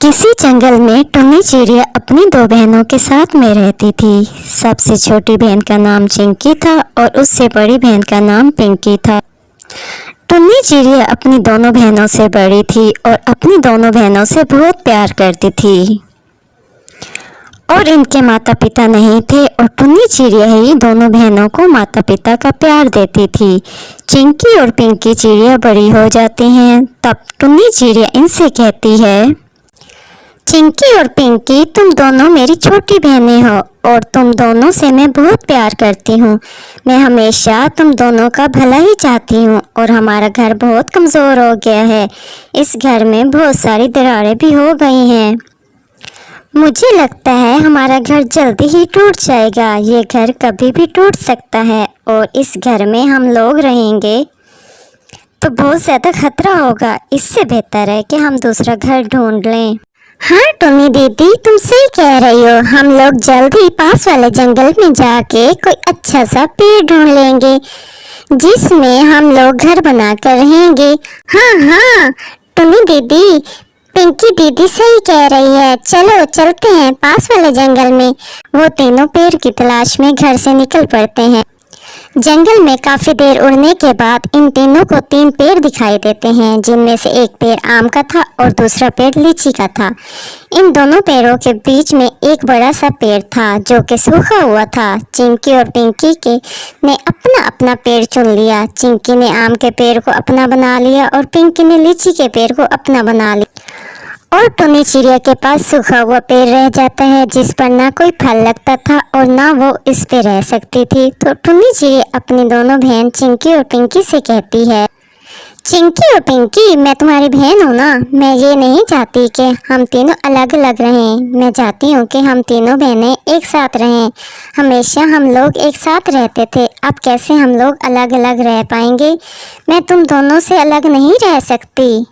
किसी जंगल में टुन्नी चिड़िया अपनी दो बहनों के साथ में रहती थी। सबसे छोटी बहन का नाम चिंकी था और उससे बड़ी बहन का नाम पिंकी था। टुन्नी चिड़िया अपनी दोनों बहनों से बड़ी थी और अपनी दोनों बहनों से बहुत प्यार करती थी। और इनके माता पिता नहीं थे और टुन्नी चिड़िया ही दोनों बहनों को माता पिता का प्यार देती थी। चिंकी और पिंकी चिड़िया बड़ी हो जाती हैं, तब टुन्नी चिड़िया इनसे कहती है, चिंकी और पिंकी, तुम दोनों मेरी छोटी बहनें हो और तुम दोनों से मैं बहुत प्यार करती हूँ। मैं हमेशा तुम दोनों का भला ही चाहती हूँ और हमारा घर बहुत कमज़ोर हो गया है। इस घर में बहुत सारी दरारें भी हो गई हैं। मुझे लगता है हमारा घर जल्दी ही टूट जाएगा। ये घर कभी भी टूट सकता है और इस घर में हम लोग रहेंगे तो बहुत ज़्यादा खतरा होगा। इससे बेहतर है कि हम दूसरा घर ढूंढ लें। हाँ टुन्नी दीदी, तुम सही कह रही हो। हम लोग जल्द ही पास वाले जंगल में जाके कोई अच्छा सा पेड़ ढूंढ लेंगे जिसमें हम लोग घर बनाकर रहेंगे। हाँ हाँ टुन्नी दीदी, पिंकी दीदी सही कह रही है। चलो चलते हैं पास वाले जंगल में। वो तीनों पेड़ की तलाश में घर से निकल पड़ते हैं। जंगल में काफी देर उड़ने के बाद इन तीनों को तीन पेड़ दिखाई देते हैं, जिनमें से एक पेड़ आम का था और दूसरा पेड़ लीची का था। इन दोनों पेड़ों के बीच में एक बड़ा सा पेड़ था जो कि सूखा हुआ था। चिंकी और पिंकी के ने अपना अपना पेड़ चुन लिया। चिंकी ने आम के पेड़ को अपना बना लिया और पिंकी ने लीची के पेड़ को अपना बना लिया। और टुन्नी चिड़िया के पास सूखा हुआ पेड़ रह जाता है जिस पर ना कोई फल लगता था और ना वो इस पे रह सकती थी। तो टुन्नी चिड़िया अपनी दोनों बहन चिंकी और पिंकी से कहती है, चिंकी और पिंकी, मैं तुम्हारी बहन हूँ ना। मैं ये नहीं चाहती कि हम तीनों अलग अलग रहें। मैं चाहती हूँ कि हम तीनों बहनें एक साथ रहें। हमेशा हम लोग एक साथ रहते थे, अब कैसे हम लोग अलग अलग रह पाएंगे। मैं तुम दोनों से अलग नहीं रह सकती।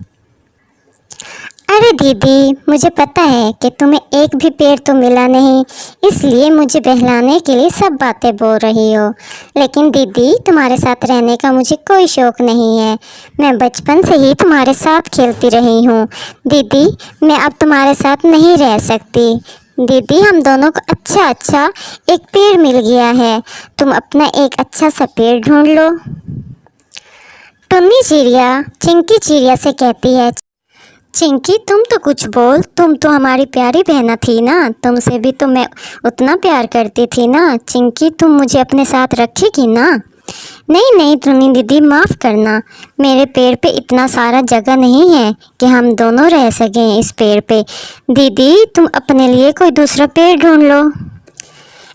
अरे दीदी, मुझे पता है कि तुम्हें एक भी पेड़ तो मिला नहीं, इसलिए मुझे बहलाने के लिए सब बातें बोल रही हो। लेकिन दीदी, तुम्हारे साथ रहने का मुझे कोई शौक़ नहीं है। मैं बचपन से ही तुम्हारे साथ खेलती रही हूँ। दीदी, मैं अब तुम्हारे साथ नहीं रह सकती। दीदी, हम दोनों को अच्छा एक पेड़ मिल गया है। तुम अपना एक अच्छा सा पेड़ ढूंढ लो। टुन्नी चिड़िया चिंकी चिड़िया से कहती है, चिंकी तुम तो कुछ बोल। तुम तो हमारी प्यारी बहना थी ना, तुमसे भी तो मैं उतना प्यार करती थी ना। चिंकी, तुम मुझे अपने साथ रखेगी ना? नहीं नहीं टुन्नी दीदी, माफ़ करना। मेरे पेड़ पे इतना सारा जगह नहीं है कि हम दोनों रह सकें इस पेड़ पे। दीदी, तुम अपने लिए कोई दूसरा पेड़ ढूंढ लो।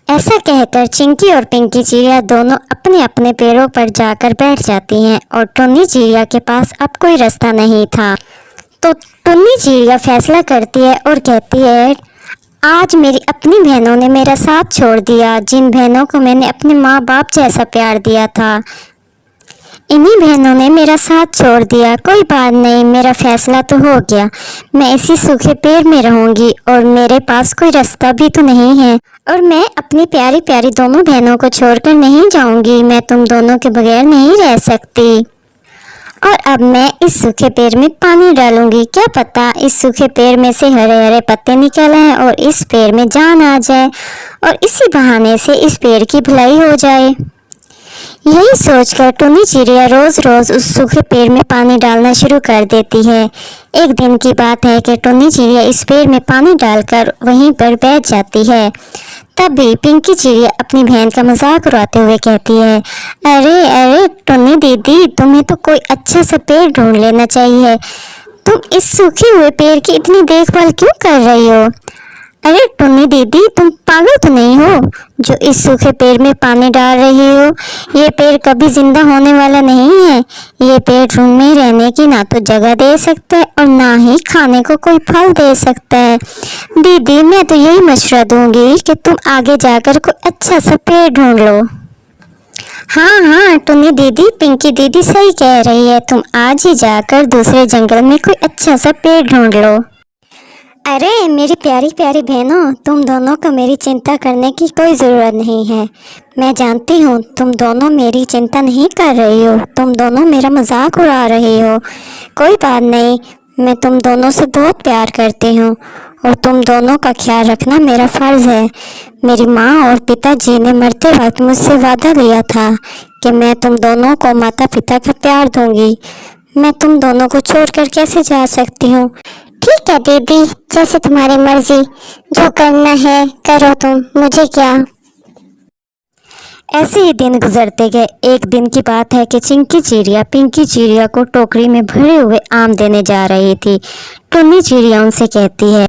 ऐसा कहकर चिंकी और पिंकी चिड़िया दोनों अपने अपने पेड़ों पर जाकर बैठ जाती हैं और टुन्नी चिड़िया के पास अब कोई रास्ता नहीं था। तो टुन्नी चिड़िया फैसला करती है और कहती है, आज मेरी अपनी बहनों ने मेरा साथ छोड़ दिया। जिन बहनों को मैंने अपने माँ बाप जैसा प्यार दिया था, इन्हीं बहनों ने मेरा साथ छोड़ दिया। कोई बात नहीं, मेरा फैसला तो हो गया। मैं इसी सूखे पेड़ में रहूंगी और मेरे पास कोई रास्ता भी तो नहीं है और मैं अपनी प्यारी प्यारी दोनों बहनों को छोड़कर नहीं जाऊंगी। मैं तुम दोनों के बगैर नहीं रह सकती। और अब मैं इस सूखे पेड़ में पानी डालूंगी। क्या पता इस सूखे पेड़ में से हरे हरे पत्ते निकल आए और इस पेड़ में जान आ जाए और इसी बहाने से इस पेड़ की भलाई हो जाए। यही सोचकर टुन्नी चिड़िया रोज़ रोज़ उस सूखे पेड़ में पानी डालना शुरू कर देती है। एक दिन की बात है कि टुन्नी चिड़िया इस पेड़ में पानी डालकर वहीं पर बैठ जाती है। तभी पिंकी चिड़िया अपनी बहन का मजाक उड़ाते हुए कहती है, अरे अरे टुन्नी दीदी, तुम्हें तो कोई अच्छा सा पेड़ ढूंढ लेना चाहिए। तुम इस सूखे हुए पेड़ की इतनी देखभाल क्यों कर रही हो? अरे टुन्नी दीदी, तुम पागल तो नहीं हो जो इस सूखे पेड़ में पानी डाल रही हो? ये पेड़ कभी जिंदा होने वाला नहीं है। ये पेड़ रूम में रहने की ना तो जगह दे सकता है और ना ही खाने को कोई फल दे सकता है। दीदी, मैं तो यही मशवरा दूंगी कि तुम आगे जाकर कोई अच्छा सा पेड़ ढूंढ लो। हाँ हाँ टुन्नी दीदी, पिंकी दीदी सही कह रही है। तुम आज ही जाकर दूसरे जंगल में कोई अच्छा सा पेड़ ढूंढ लो। अरे मेरी प्यारी प्यारी बहनों, तुम दोनों को मेरी चिंता करने की कोई ज़रूरत नहीं है। मैं जानती हूँ तुम दोनों मेरी चिंता नहीं कर रही हो, तुम दोनों मेरा मजाक उड़ा रही हो। कोई बात नहीं, मैं तुम दोनों से बहुत प्यार करती हूँ और तुम दोनों का ख्याल रखना मेरा फ़र्ज़ है। मेरी माँ और पिताजी ने मरते वक्त मुझसे वादा लिया था कि मैं तुम दोनों को माता पिता का प्यार दूंगी। मैं तुम दोनों को छोड़कर कैसे जा सकती हूँ। ठीक है दीदी, जैसे तुम्हारी मर्जी, जो करना है करो तुम, मुझे क्या। ऐसे ही दिन गुजरते गए। एक दिन की बात है कि चिंकी चिड़िया पिंकी चिड़िया को टोकरी में भरे हुए आम देने जा रही थी। टुन्नी चिड़िया उनसे कहती है,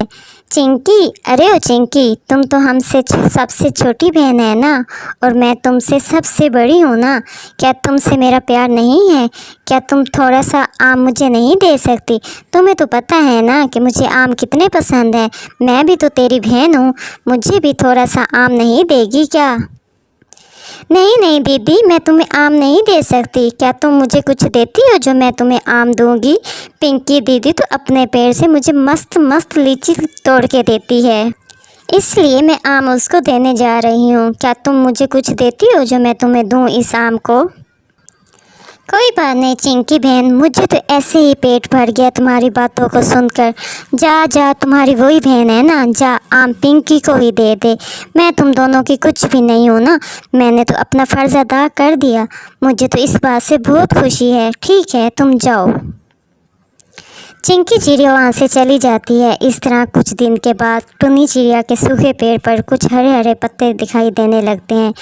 चिंकी, अरे ओ चिंकी, तुम तो हमसे सबसे छोटी बहन है ना, और मैं तुमसे सबसे बड़ी हूँ ना। क्या तुमसे मेरा प्यार नहीं है? क्या तुम थोड़ा सा आम मुझे नहीं दे सकती? तुम्हें तो पता है ना कि मुझे आम कितने पसंद हैं। मैं भी तो तेरी बहन हूँ, मुझे भी थोड़ा सा आम नहीं देगी क्या? नहीं नहीं दीदी, मैं तुम्हें आम नहीं दे सकती। क्या तुम मुझे कुछ देती हो जो मैं तुम्हें आम दूंगी? पिंकी दीदी तो अपने पेड़ से मुझे मस्त मस्त लीची तोड़ के देती है, इसलिए मैं आम उसको देने जा रही हूँ। क्या तुम मुझे कुछ देती हो जो मैं तुम्हें दूँ इस आम को? कोई बात नहीं चिंकी बहन, मुझे तो ऐसे ही पेट भर गया तुम्हारी बातों को सुनकर। जा जा, तुम्हारी वही बहन है ना, जा आम पिंकी को ही दे दे। मैं तुम दोनों की कुछ भी नहीं हूँ ना, मैंने तो अपना फ़र्ज़ अदा कर दिया। मुझे तो इस बात से बहुत खुशी है। ठीक है, तुम जाओ। चिंकी चिड़िया वहाँ से चली जाती है। इस तरह कुछ दिन के बाद टुन्नी चिड़िया के सूखे पेड़ पर कुछ हरे हरे पत्ते दिखाई देने लगते हैं,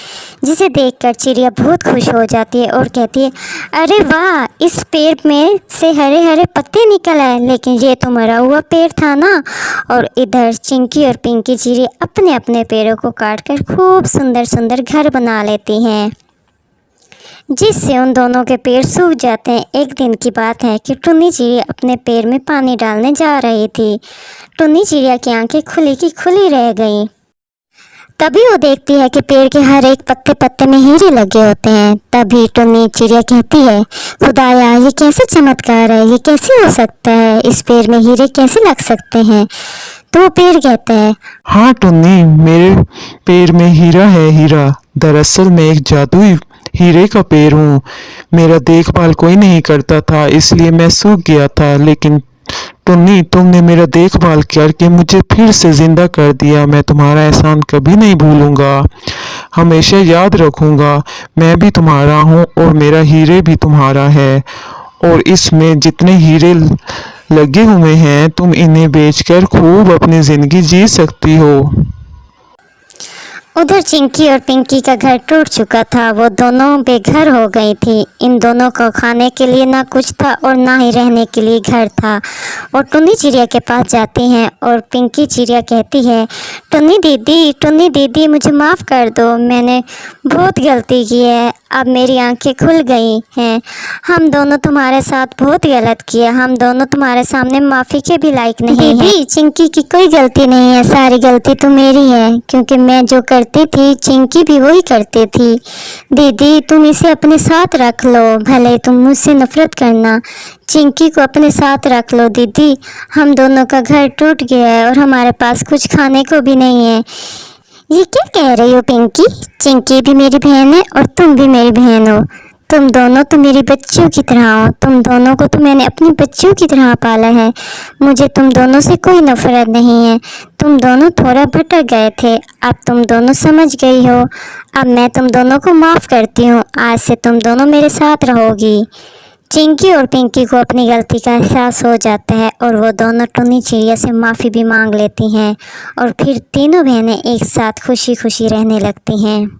जिसे देखकर चिड़िया बहुत खुश हो जाती है और कहती है, अरे वाह, इस पेड़ में से हरे हरे पत्ते निकल आए, लेकिन ये तो मरा हुआ पेड़ था ना। और इधर चिंकी और पिंकी चिड़िया अपने अपने पेड़ों को काटकर खूब सुंदर सुंदर घर बना लेती हैं, जिससे उन दोनों के पेड़ सूख जाते हैं। एक दिन की बात है कि टुन्नी चिड़िया अपने पेड़ में पानी डालने जा रही थी। टुन्नी चिड़िया की आंखें खुली की खुली रह गईं। तभी वो देखती है कि पेड़ के हर एक पत्ते पत्ते में हीरे लगे होते हैं। तभी टुन्नी चिड़िया कहती है, खुदाया, ये कैसे चमत्कार है, ये कैसे हो सकता है, इस पेड़ में हीरे कैसे लग सकते हैं? तो वो पेड़ कहता है, हाँ टुन्नी, मेरे पेड़ में हीरा है, हीरा। दरअसल मैं एक जादुई हीरे का पेड़ हूँ। मेरा देखभाल कोई नहीं करता था, इसलिए मैं सूख गया था, लेकिन टुन्नी, तुमने मेरा देखभाल करके मुझे फिर से जिंदा कर दिया। मैं तुम्हारा एहसान कभी नहीं भूलूंगा, हमेशा याद रखूंगा। मैं भी तुम्हारा हूँ और मेरा हीरे भी तुम्हारा है, और इसमें जितने हीरे लगे हुए हैं, तुम इन्हें बेचकर खूब अपनी जिंदगी जी सकती हो। उधर चिंकी और पिंकी का घर टूट चुका था। वो दोनों बेघर हो गई थी। इन दोनों को खाने के लिए ना कुछ था और ना ही रहने के लिए घर था। और टुन्नी चिड़िया के पास जाती हैं और पिंकी चिड़िया कहती है, टुन्नी दीदी, मुझे माफ़ कर दो, मैंने बहुत गलती की है। अब मेरी आंखें खुल गई हैं। हम दोनों तुम्हारे साथ बहुत गलत किया। हम दोनों तुम्हारे सामने माफ़ी के भी लायक नहीं हैं। दीदी, चिंकी की कोई गलती नहीं है, सारी गलती तो मेरी है, क्योंकि मैं जो करती थी चिंकी भी वही करती थी। दीदी, तुम इसे अपने साथ रख लो, भले तुम मुझसे नफरत करना, चिंकी को अपने साथ रख लो। दीदी, हम दोनों का घर टूट गया है और हमारे पास कुछ खाने को भी नहीं है। ये क्या कह रही हो पिंकी? चिंकी भी मेरी बहन है और तुम भी मेरी बहन हो। तुम दोनों तो मेरी बच्चियों की तरह हो। तुम दोनों को तो मैंने अपनी बच्चियों की तरह पाला है। मुझे तुम दोनों से कोई नफरत नहीं है। तुम दोनों थोड़ा भटक गए थे, अब तुम दोनों समझ गई हो। अब मैं तुम दोनों को माफ़ करती हूँ। आज से तुम दोनों मेरे साथ रहोगी। चिंकी और पिंकी को अपनी गलती का एहसास हो जाता है और वो दोनों टुन्नी चिड़िया से माफ़ी भी मांग लेती हैं, और फिर तीनों बहनें एक साथ खुशी खुशी रहने लगती हैं।